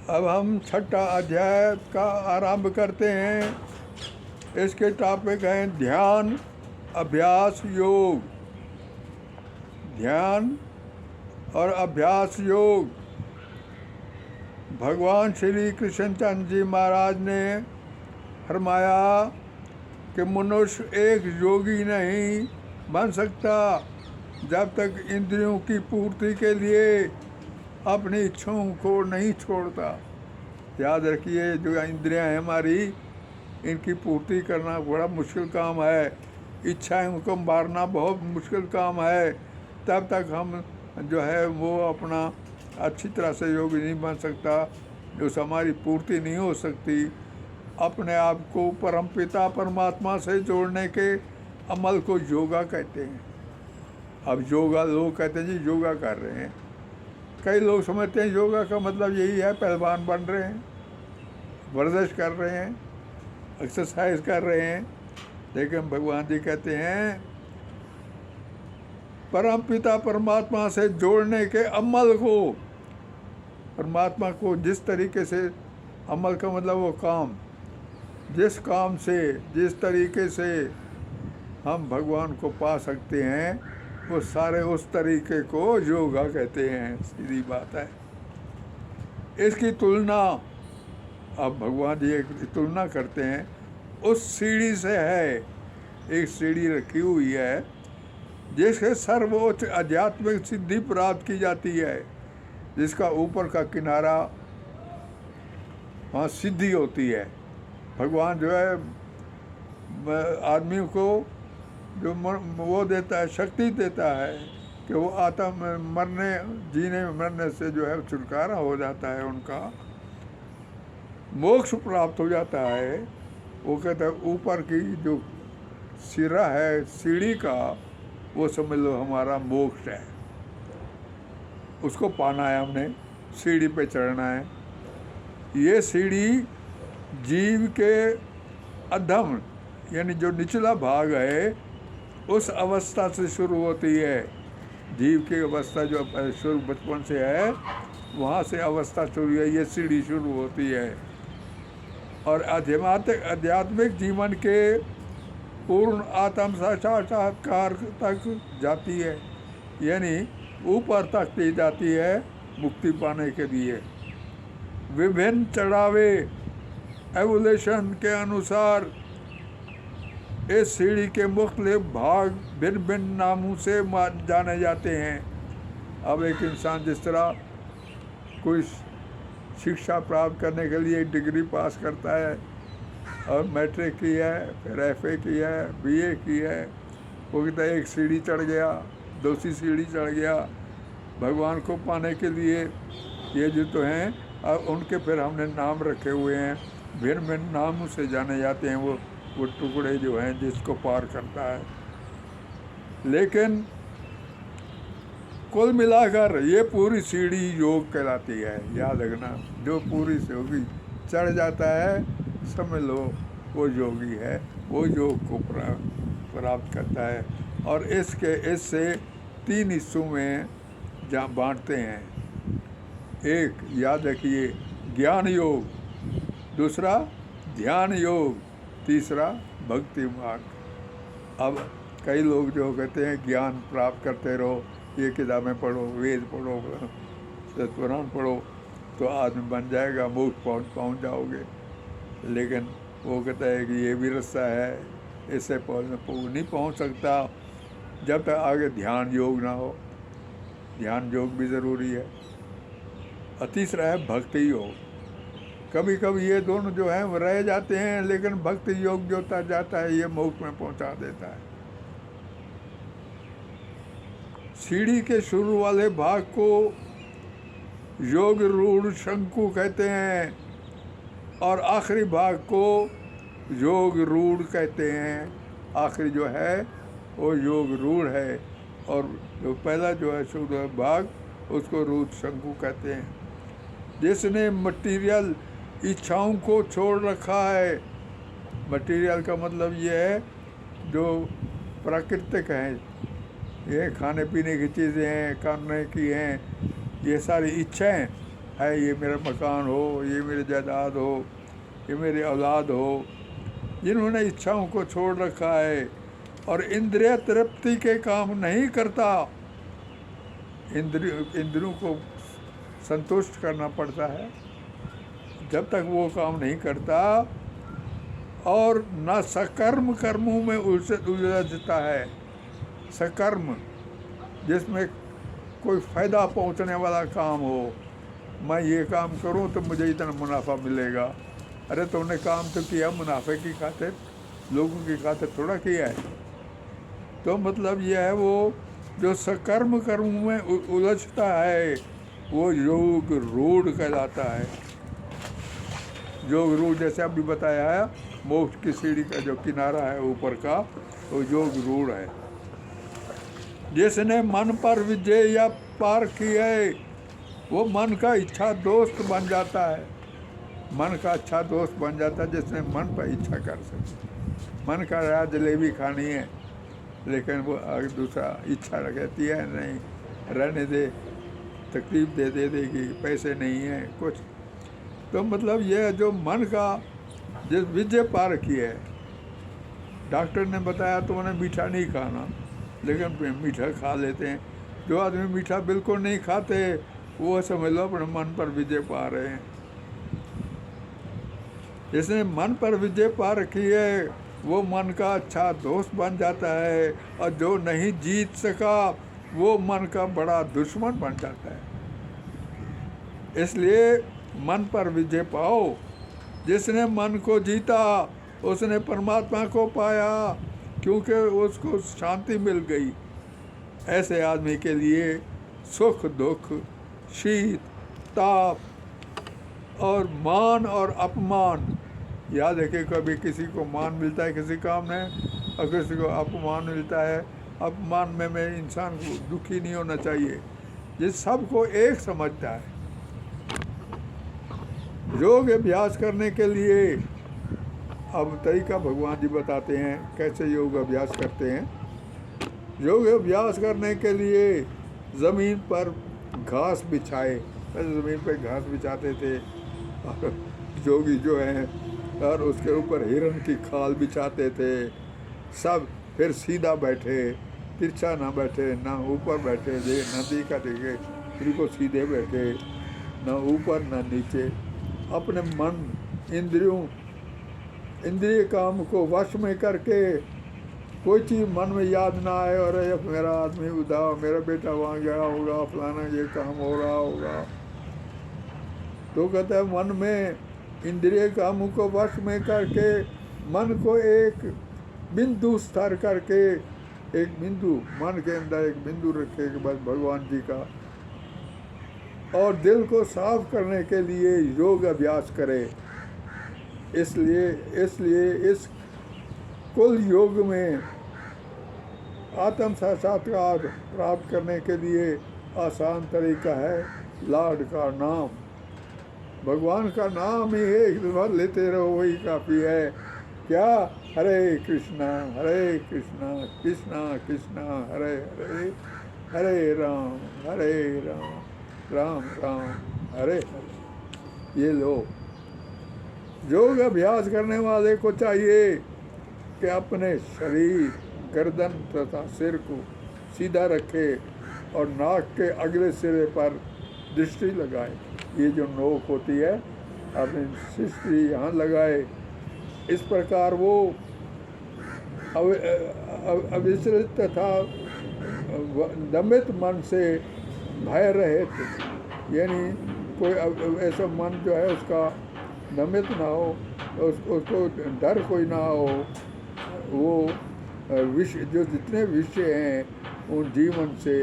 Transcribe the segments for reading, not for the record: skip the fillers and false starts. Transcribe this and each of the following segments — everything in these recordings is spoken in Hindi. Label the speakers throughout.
Speaker 1: अब हम छठा अध्याय का आरंभ करते हैं। इसके टॉपिक हैं ध्यान, अभ्यास, योग। ध्यान और अभ्यास योग। भगवान श्री कृष्ण चंद्र जी महाराज ने फरमाया कि मनुष्य एक योगी नहीं बन सकता जब तक इंद्रियों की पूर्ति के लिए अपनी इच्छाओं को नहीं छोड़ता। याद रखिए, जो इंद्रियां हैं हमारी, इनकी पूर्ति करना बड़ा मुश्किल काम है। इच्छाओं को मारना बहुत मुश्किल काम है। तब तक हम जो है वो अपना अच्छी तरह से योगी नहीं बन सकता, जो हमारी पूर्ति नहीं हो सकती। अपने आप को परमपिता परमात्मा से जोड़ने के अमल को योगा कहते हैं। अब योगा, लोग कहते हैं जी योगा कर रहे हैं। कई लोग समझते हैं योगा का मतलब यही है पहलवान बन रहे हैं, वर्जिश कर रहे हैं, एक्सरसाइज कर रहे हैं। लेकिन भगवान जी कहते हैं परमपिता परमात्मा से जोड़ने के अमल को, परमात्मा को जिस तरीके से, अमल का मतलब वो काम, जिस काम से, जिस तरीके से हम भगवान को पा सकते हैं, वो सारे उस तरीके को योगा कहते हैं। सीधी बात है। इसकी तुलना, अब भगवान जी एक तुलना करते हैं, उस सीढ़ी से है। एक सीढ़ी रखी हुई है जिसके सर्वोच्च आध्यात्मिक सिद्धि प्राप्त की जाती है, जिसका ऊपर का किनारा वहाँ सिद्धि होती है। भगवान जो है आदमी को जो वो देता है, शक्ति देता है कि वो आत्म मरने, जीने मरने से जो है छुटकारा हो जाता है, उनका मोक्ष प्राप्त हो जाता है। वो कहता है ऊपर की जो सिरा है सीढ़ी का, वो समझ लो हमारा मोक्ष है। उसको पाना है, हमने सीढ़ी पे चढ़ना है। ये सीढ़ी जीव के अधम, यानी जो निचला भाग है, उस अवस्था से शुरू होती है। जीव की अवस्था जो शुरू बचपन से है, वहाँ से अवस्था शुरू है, ये सीढ़ी शुरू होती है। और आध्यात्मिक जीवन के पूर्ण आत्म साक्षात्कार तक जाती है, यानी ऊपर तक ली जाती है मुक्ति पाने के लिए। विभिन्न चढ़ावे एवोल्यूशन के अनुसार इस सीढ़ी के मुख्तलिफ भाग भिन्न भिन्न नामों से जाने जाते हैं। अब एक इंसान जिस तरह कोई शिक्षा प्राप्त करने के लिए डिग्री पास करता है, और मैट्रिक की है, फिर एफए की है, बीए की है, वो कहता है एक सीढ़ी चढ़ गया, दूसरी सीढ़ी चढ़ गया। भगवान को पाने के लिए ये जो तो हैं, अब उनके फिर हमने नाम रखे हुए हैं, भिन्न भिन्न नामों से जाने जाते हैं वो टुकड़े जो हैं जिसको पार करता है। लेकिन कुल मिलाकर ये पूरी सीढ़ी योग कहलाती है। याद रखना, जो पूरी सीढ़ी चढ़ जाता है, समझ लो वो योगी है, वो योग को प्राप्त करता है। और इससे 3 हिस्सों में बांटते हैं। एक याद रखिए ज्ञान योग, दूसरा ध्यान योग, तीसरा भक्ति मार्ग। अब कई लोग जो कहते हैं ज्ञान प्राप्त करते रहो, ये किताबें पढ़ो, वेद पढ़ो, पुराण पढ़ो, तो आदमी बन जाएगा, मोक्ष पहुँच जाओगे। लेकिन वो कहता है कि ये भी रास्ता है, इससे नहीं पहुँच सकता जब तक आगे ध्यान योग ना हो। ध्यान योग भी ज़रूरी है। और तीसरा है भक्ति योग। कभी कभी ये दोनों जो हैं वो रह जाते हैं, लेकिन भक्ति योग जो जाता है ये मोक्ष में पहुंचा देता है। सीढ़ी के शुरू वाले भाग को योग रूढ़ शंकु कहते हैं, और आखिरी भाग को योग रूढ़ कहते हैं। आखिरी जो है वो योग रूढ़ है, और जो पहला जो है शुरू भाग, उसको रूढ़ शंकु कहते हैं। जिसने मटीरियल इच्छाओं को छोड़ रखा है, मटीरियल का मतलब ये है जो प्राकृतिक हैं, ये खाने पीने की चीज़ें हैं, करने की हैं, ये सारी इच्छाएं है, ये मेरा मकान हो, ये मेरी जायदाद हो, ये मेरी औलाद हो, जिन्होंने इच्छाओं को छोड़ रखा है और इंद्रिय तृप्ति के काम नहीं करता, इंद्रियों को संतुष्ट करना पड़ता है, जब तक वो काम नहीं करता और न सकर्म कर्मों में उलझता है। सकर्म जिसमें कोई फ़ायदा पहुंचने वाला काम हो, मैं ये काम करूं तो मुझे इतना मुनाफा मिलेगा। अरे तुमने काम तो किया मुनाफे की खातिर, लोगों की खातिर थोड़ा किया है। तो मतलब यह है वो जो सकर्म कर्म में उलझता है वो योग रूढ़ कहलाता है। योग रूढ़ जैसे अभी बताया है, मोक्ष की सीढ़ी का जो किनारा है ऊपर का, वो योग रूढ़ है। जिसने मन पर विजय या पार की है वो मन का इच्छा दोस्त बन जाता है। मन का अच्छा दोस्त बन जाता है जिसने मन पर इच्छा कर सके। मन का रहा जलेबी खानी है, लेकिन वो दूसरा इच्छा कहती है नहीं रहने दे, तकलीफ दे देगी, पैसे नहीं है कुछ। तो मतलब ये जो मन का जिस विजय पार की है, डॉक्टर ने बताया तो उन्हें मीठा नहीं खाना, लेकिन मीठा खा लेते हैं। जो आदमी मीठा बिल्कुल नहीं खाते वो समझ लो अपने मन पर विजय पा रहे हैं। जिसने मन पर विजय पा रखी है वो मन का अच्छा दोस्त बन जाता है, और जो नहीं जीत सका वो मन का बड़ा दुश्मन बन जाता है। इसलिए मन पर विजय पाओ। जिसने मन को जीता उसने परमात्मा को पाया, क्योंकि उसको शांति मिल गई। ऐसे आदमी के लिए सुख दुख, शीत ताप और मान और अपमान, याद है कि कभी किसी को मान मिलता है किसी काम में और किसी को अपमान मिलता है। अपमान में इंसान को दुखी नहीं होना चाहिए, जिस सबको एक समझता है। योग अभ्यास करने के लिए अब तरीका भगवान जी बताते हैं कैसे योग अभ्यास करते हैं। योग अभ्यास करने के लिए ज़मीन पर घास बिछाए, पहले ज़मीन पर घास बिछाते थे और योगी जो हैं, और उसके ऊपर हिरण की खाल बिछाते थे सब। फिर सीधा बैठे, तिरछा ना बैठे, ना ऊपर बैठे, नदी का देखे बिल्कुल सीधे बैठे, ना ऊपर ना नीचे। अपने मन इंद्रिय काम को वश में करके कोई चीज़ मन में याद ना आए और मेरा आदमी उदास, मेरा बेटा वहाँ गया होगा, फलाना ये काम हो रहा होगा। तो कहते हैं मन में इंद्रिय कामों को वश में करके मन को एक बिंदु स्तर करके, एक बिंदु मन के अंदर एक बिंदु रखे कि बस भगवान जी का, और दिल को साफ करने के लिए योग अभ्यास करे। इसलिए इस कुल योग में आत्म साक्षात्कार प्राप्त करने के लिए आसान तरीका है लॉर्ड का नाम। भगवान का नाम ही एक बार लेते रहो, वही काफ़ी है। क्या? हरे कृष्णा कृष्णा कृष्णा हरे हरे, हरे राम राम राम हरे हरे। ये लो। योग अभ्यास करने वाले को चाहिए कि अपने शरीर, गर्दन तथा सिर को सीधा रखे और नाक के अगले सिरे पर दृष्टि लगाए। ये जो नोक होती है अपनी दृष्टि यहाँ लगाए। इस प्रकार वो अविचलित तथा दमित मन से भय रहित, यानी कोई ऐसा मन जो है उसका दमित ना हो, उसको डर कोई ना हो। वो विषय जो जितने विषय हैं उन जीवन से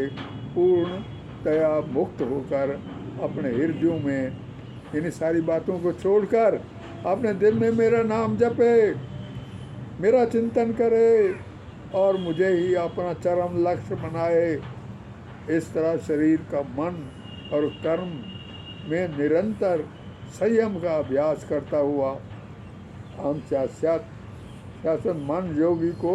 Speaker 1: पूर्णतया मुक्त होकर अपने हृदयों में इन सारी बातों को छोड़कर अपने दिल में मेरा नाम जपे, मेरा चिंतन करे और मुझे ही अपना चरम लक्ष्य बनाए। इस तरह शरीर का, मन और कर्म में निरंतर संयम का अभ्यास करता हुआ हम शासन मन योगी को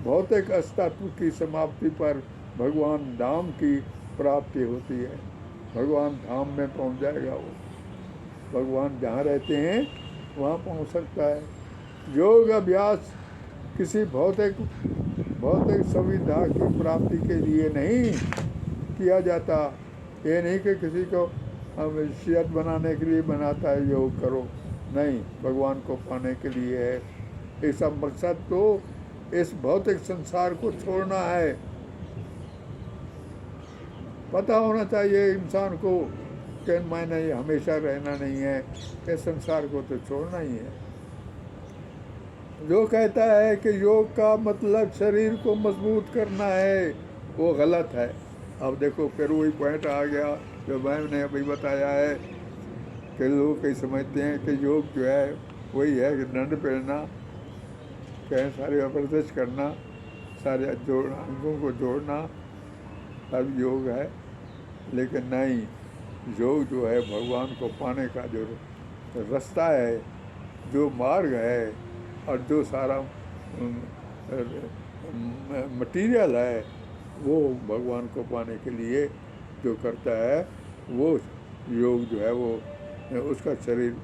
Speaker 1: भौतिक अस्तित्व की समाप्ति पर भगवान धाम की प्राप्ति होती है। भगवान धाम में पहुंच जाएगा वो। भगवान जहाँ रहते हैं वहाँ पहुंच सकता है। योग अभ्यास किसी भौतिक सुविधा की प्राप्ति के लिए नहीं किया जाता। ये नहीं कि किसी को सेहत बनाने के लिए बनाता है योग करो, नहीं, भगवान को पाने के लिए है। इसका मकसद तो इस भौतिक संसार को छोड़ना है। पता होना चाहिए इंसान को कि मैंने हमेशा रहना नहीं है, इस संसार को तो छोड़ना ही है। जो कहता है कि योग का मतलब शरीर को मजबूत करना है, वो गलत है। अब देखो फिर वही पॉइंट आ गया जो मैम ने अभी बताया है कि लोग कई समझते हैं कि योग जो है वही है कि दंड पहनना, कहीं सारे वर्जिश करना, सारे अंगों को जोड़ना, सब योग है। लेकिन नहीं, योग जो है भगवान को पाने का जो रास्ता है, जो मार्ग है, और जो सारा मटीरियल है, वो भगवान को पाने के लिए जो करता है वो योग जो है वो उसका शरीर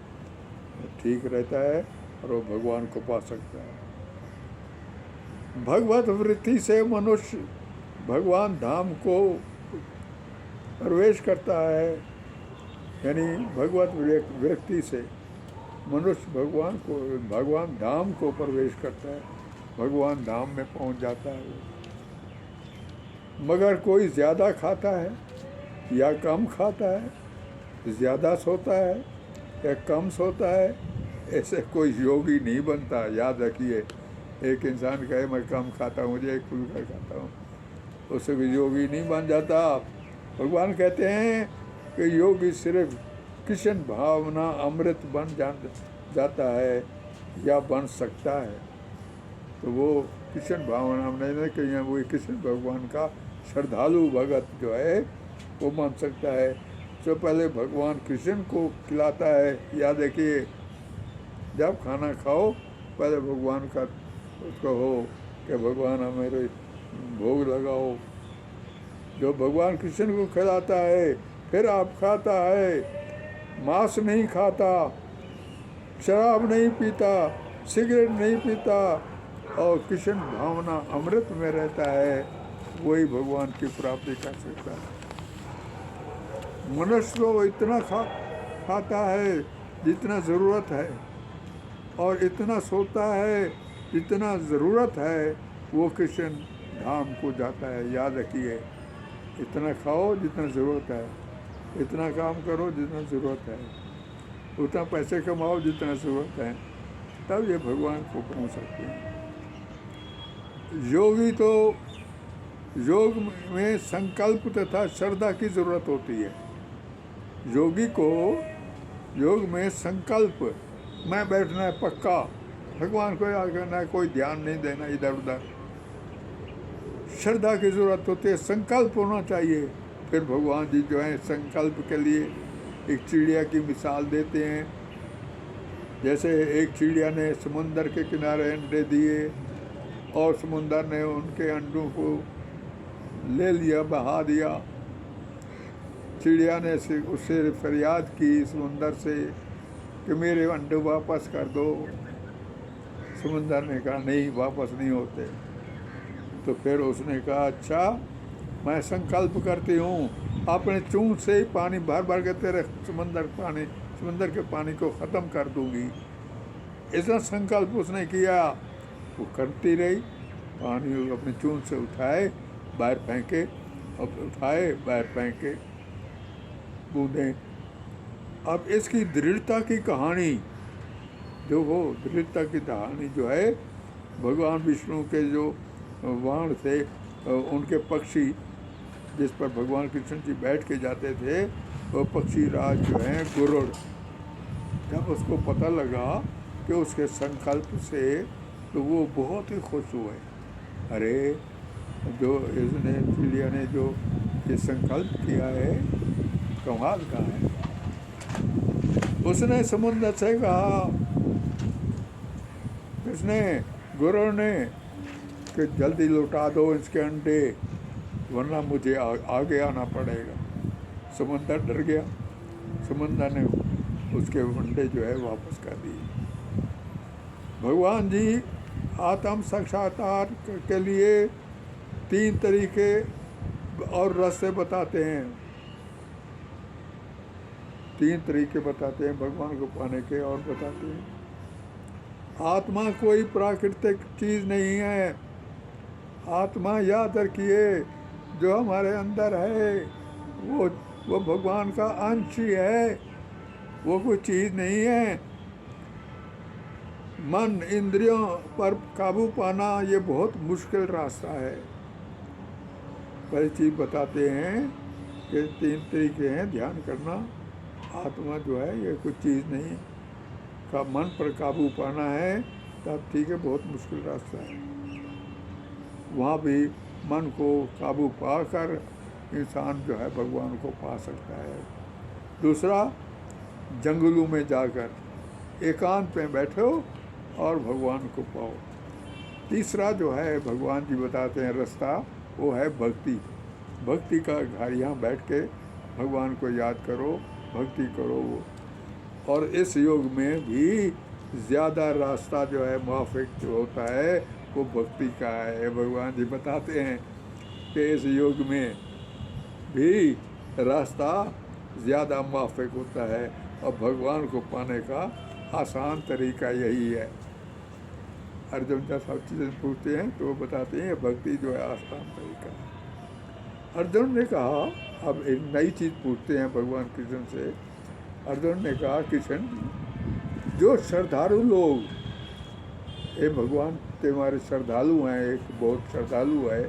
Speaker 1: ठीक रहता है और वो भगवान को पा सकता है। भगवत वृत्ति से मनुष्य भगवान धाम को प्रवेश करता है, यानी भगवत वृत्ति से मनुष्य भगवान धाम को प्रवेश करता है, भगवान धाम में पहुंच जाता है। मगर कोई ज़्यादा खाता है या कम खाता है, ज़्यादा सोता है या कम सोता है, ऐसे कोई योगी नहीं बनता। याद रखिए, एक इंसान कहे मैं कम खाता हूँ, मुझे एक फुल्का खाता हूँ, उससे भी योगी नहीं बन जाता। भगवान कहते हैं कि योगी सिर्फ कृष्ण भावना अमृत बन जाता है या बन सकता है। तो वो कृष्ण भावना नहीं कि वो कृष्ण भगवान का श्रद्धालु भगत जो है वो मान सकता है। जो पहले भगवान कृष्ण को खिलाता है, याद रखिए, जब खाना खाओ पहले भगवान का उसको हो कि भगवान मेरे भोग लगाओ। जो भगवान कृष्ण को खिलाता है फिर आप खाता है, मांस नहीं खाता, शराब नहीं पीता, सिगरेट नहीं पीता और कृष्ण भावना अमृत में रहता है, वही भगवान की प्राप्ति कर सकता है। मनुष्य तो इतना खाता है जितना ज़रूरत है और इतना सोता है जितना ज़रूरत है, वो कृष्ण धाम को जाता है। याद रखिए, इतना खाओ जितना ज़रूरत है, इतना काम करो जितना ज़रूरत है, उतना पैसे कमाओ जितना ज़रूरत है, तब ये भगवान को पहुंच सकते हैं। योगी तो योग में संकल्प तथा श्रद्धा की ज़रूरत होती है। योगी को योग में संकल्प, मैं बैठना है पक्का, भगवान को याद करना है, कोई ध्यान नहीं देना इधर उधर, श्रद्धा की ज़रूरत होती है, संकल्प होना चाहिए। फिर भगवान जी जो है संकल्प के लिए एक चिड़िया की मिसाल देते हैं। जैसे एक चिड़िया ने समुंदर के किनारे अंडे दिए और समुंदर ने उनके अंडों को ले लिया, बहा दिया। चिड़िया ने उससे फरियाद की समुंदर से कि मेरे अंडे वापस कर दो। समुंदर ने कहा नहीं, वापस नहीं होते। तो फिर उसने कहा अच्छा, मैं संकल्प करती हूँ, अपने चूंट से ही पानी भर भर के तेरे समुंदर के पानी को ख़त्म कर दूँगी। ऐसा संकल्प उसने किया, वो करती रही, पानी अपने चूंट से उठाए बाहर फेंके, अब उठाए बाहर फेंके बूंदें। अब इसकी दृढ़ता की कहानी जो हो, दृढ़ता की कहानी जो है, भगवान विष्णु के जो वाहन थे, उनके पक्षी जिस पर भगवान कृष्ण जी बैठ के जाते थे, वो पक्षी राज जो हैं गरुड़, जब उसको पता लगा कि उसके संकल्प से, तो वो बहुत ही खुश हुए। अरे जो इसने चिड़िया ने जो ये संकल्प किया है कमाल का है। उसने समुद्र से कहा, किसने, गुरु ने, कि जल्दी लौटा दो इसके अंडे वरना मुझे आगे आना पड़ेगा। समंदर डर गया, समंदर ने उसके अंडे जो है वापस कर दिए। भगवान जी आत्म साक्षात्कार के लिए 3 तरीके और रास्ते बताते हैं, 3 तरीके बताते हैं भगवान को पाने के, और बताते हैं आत्मा कोई प्राकृतिक चीज़ नहीं है। आत्मा याद रखिए, जो हमारे अंदर है वो भगवान का अंश ही है, वो कोई चीज़ नहीं है। मन इंद्रियों पर काबू पाना ये बहुत मुश्किल रास्ता है। पहली चीज़ बताते हैं कि 3 तरीके हैं ध्यान करना। आत्मा जो है ये कोई चीज़ नहीं का, मन पर काबू पाना है तब ठीक है, बहुत मुश्किल रास्ता है। वहाँ भी मन को काबू पाकर इंसान जो है भगवान को पा सकता है। दूसरा, जंगलों में जाकर एकांत में बैठो और भगवान को पाओ। तीसरा जो है भगवान जी बताते हैं रास्ता, वो है भक्ति। भक्ति का घर, यहाँ बैठ के भगवान को याद करो, भक्ति करो। और इस युग में भी ज़्यादा रास्ता जो है मुआफ़िक जो होता है वो भक्ति का है। भगवान जी बताते हैं कि इस युग में भी रास्ता ज़्यादा मुआफ़िक होता है और भगवान को पाने का आसान तरीका यही है। अर्जुन जब सब चीज़ें पूछते हैं तो वो बताते हैं भक्ति जो है आसान तरीका है। अर्जुन ने कहा, अब एक नई चीज़ पूछते हैं भगवान कृष्ण से। अर्जुन ने कहा, कृष्ण जो श्रद्धालु लोग, ये भगवान तुम्हारे श्रद्धालु हैं, एक बहुत श्रद्धालु है,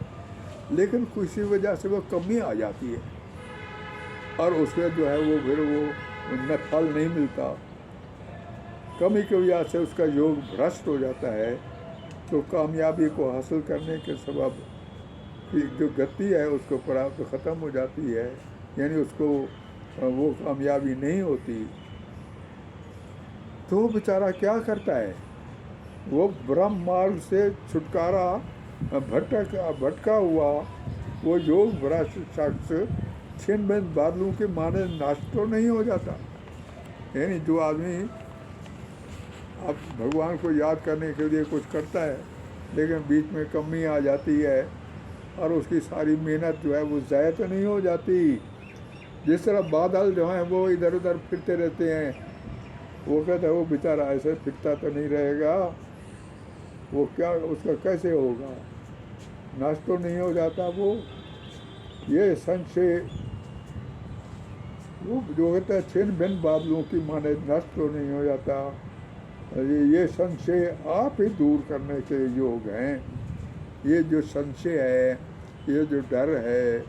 Speaker 1: लेकिन किसी वजह से वो कमी आ जाती है और उसमें जो है वो फिर वो न फल नहीं मिलता, कमी की वजह से उसका योग भ्रष्ट हो जाता है, तो कामयाबी को हासिल करने के सबब की जो गति है उसको प्राप्त ख़त्म हो जाती है, यानी उसको वो कामयाबी नहीं होती। तो वो बेचारा क्या करता है, वो ब्रह्म मार्ग से छुटकारा भटका हुआ वो योग भ्रष्ट शख्स छिन भिन बादलों के माने नष्ट तो नहीं हो जाता। यानी जो आदमी अब भगवान को याद करने के लिए कुछ करता है लेकिन बीच में कमी आ जाती है और उसकी सारी मेहनत जो है वो ज़ाया तो नहीं हो जाती। जिस तरह बादल जो हैं वो इधर उधर फिरते रहते हैं, वो कहता है वो बेचारा ऐसे फिरता तो नहीं रहेगा, वो क्या उसका कैसे होगा, नष्ट तो नहीं हो जाता वो। ये संशय वो जो कहता है छिन भिन बादलों की माने नष्ट तो नहीं हो जाता, ये संशय आप ही दूर करने के योग हैं। ये जो संशय है, ये जो डर है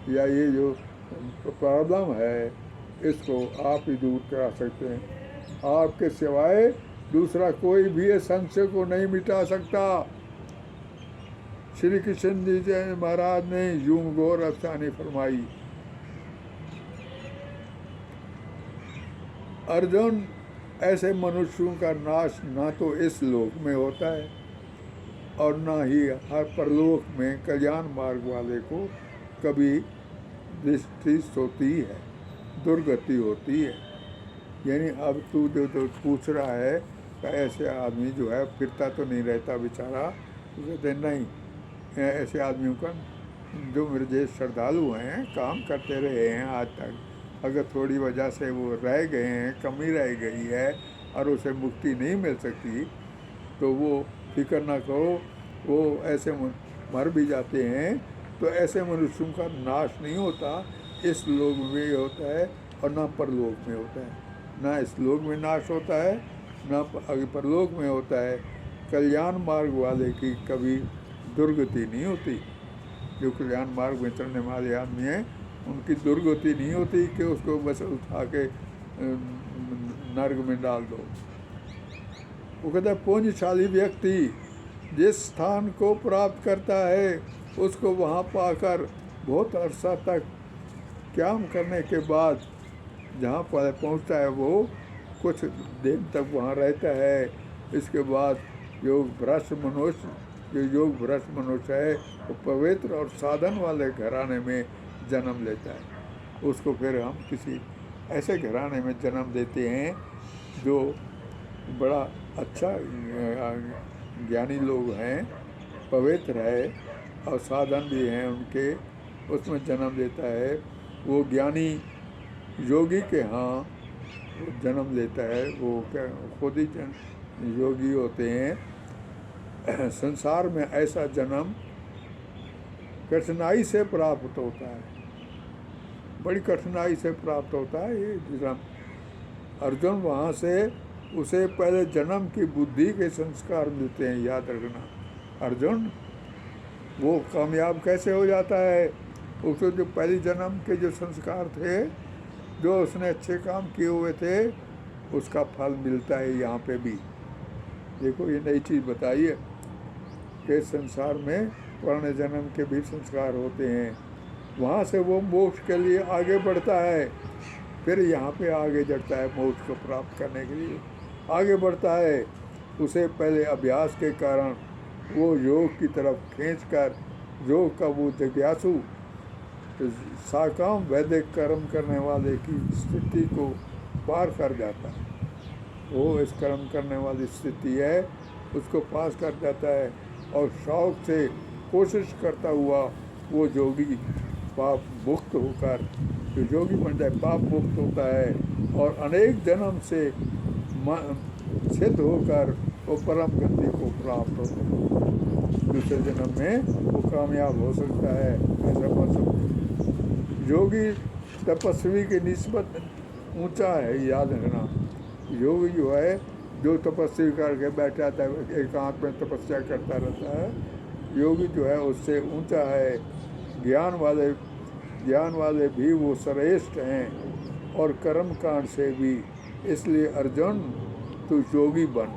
Speaker 1: या ये जो प्रॉब्लम है, इसको आप ही दूर करा सकते हैं। आपके सिवाय दूसरा कोई भी इस संशय को नहीं मिटा सकता। श्री कृष्ण जी महाराज ने यूं गौर अफसानी फरमाई। अर्जुन, ऐसे मनुष्यों का नाश ना तो इस लोक में होता है और ना ही हर परलोक में कल्याण मार्ग वाले को कभी दृष्टि होती है, दुर्गति होती है। यानी अब तू जो पूछ रहा है कि ऐसे आदमी जो है फिरता तो नहीं रहता बेचारा, तो कहते नहीं, ऐसे आदमियों का जो मेरे जैसे श्रद्धालु हैं, काम करते रहे हैं आज तक, अगर थोड़ी वजह से वो रह गए हैं, कमी रह गई है और उसे मुक्ति नहीं मिल सकती, तो वो फिक्र ना करो, वो ऐसे मर भी जाते हैं। तो ऐसे मनुष्यों का नाश नहीं होता, इस लोक में होता है और ना परलोक में होता है। ना इस लोक में नाश होता है, ना परलोक में होता है। कल्याण मार्ग वाले की कभी दुर्गति नहीं होती। जो कल्याण मार्ग में चलने वाले आदमी हैं, उनकी दुर्गति नहीं होती कि उसको बस उठा के नर्क में डाल दो। वो कहता है पुण्यशाली व्यक्ति जिस स्थान को प्राप्त करता है उसको वहाँ पाकर बहुत अरसा तक क्याम करने के बाद जहाँ पर पहुँचता है वो कुछ दिन तक वहाँ रहता है। इसके बाद योग भ्रष्ट मनुष्य, जो योग भ्रष्ट मनुष्य है, वो पवित्र और साधन वाले घराने में जन्म लेता है। उसको फिर हम किसी ऐसे घराने में जन्म देते हैं जो बड़ा अच्छा ज्ञानी लोग हैं, पवित्र है और साधन भी हैं उनके, उसमें जन्म देता है। वो ज्ञानी योगी के यहाँ वो जन्म लेता है, वो क्या खुद ही योगी होते हैं। संसार में ऐसा जन्म कठिनाई से प्राप्त होता है, बड़ी कठिनाई से प्राप्त होता है ये जन्म। अर्जुन वहाँ से उसे पहले जन्म की बुद्धि के संस्कार मिलते हैं, याद रखना। अर्जुन वो कामयाब कैसे हो जाता है? उसको जो पहली जन्म के जो संस्कार थे, जो उसने अच्छे काम किए हुए थे, उसका फल मिलता है यहाँ पे भी। देखो ये नई चीज़ बताई है कि संसार में पुराने जन्म के भी संस्कार होते हैं। वहाँ से वो मोक्ष के लिए आगे बढ़ता है, फिर यहाँ पे आगे बढ़ता है मोक्ष को प्राप्त करने के लिए आगे बढ़ता है। उसे पहले अभ्यास के कारण वो योग की तरफ खींचकर योग का वो जिज्ञासु साकाम वैदिक कर्म करने वाले की स्थिति को पार कर जाता है। वो इस कर्म करने वाली स्थिति है उसको पास कर जाता है और शौक से कोशिश करता हुआ वो योगी पाप मुक्त होकर, जो योगी बन जाए पाप मुक्त होता है और अनेक जन्म से सिद्ध होकर वो परम गति को प्राप्त होता है। दूसरे जन्म में वो कामयाब हो सकता है, ऐसा मान सकते। योगी तपस्वी के निस्बत ऊंचा है, याद रखना। योगी जो है जो तपस्वी करके बैठा रहता है, एकांत में तपस्या करता रहता है, योगी जो है उससे ऊंचा है। ज्ञान वाले भी वो श्रेष्ठ हैं और कर्म कांड से भी। इसलिए अर्जुन तू योगी बन,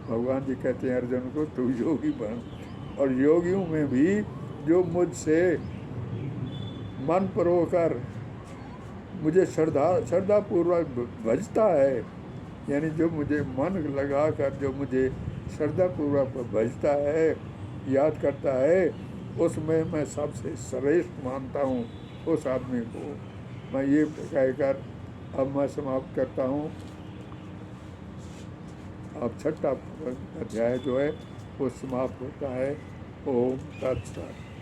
Speaker 1: भगवान जी कहते हैं अर्जुन को तू योगी बन। और योगियों में भी जो मुझसे मन परोकर मुझे श्रद्धापूर्वक भजता है, यानी जो मुझे मन लगा कर जो मुझे श्रद्धापूर्वक भजता है, याद करता है, उसमें मैं सबसे श्रेष्ठ मानता हूँ उस आदमी को। मैं ये कहकर अब मैं समाप्त करता हूँ। अब छठा अध्याय जो है वो समाप्त होता है। ओम तत्सत।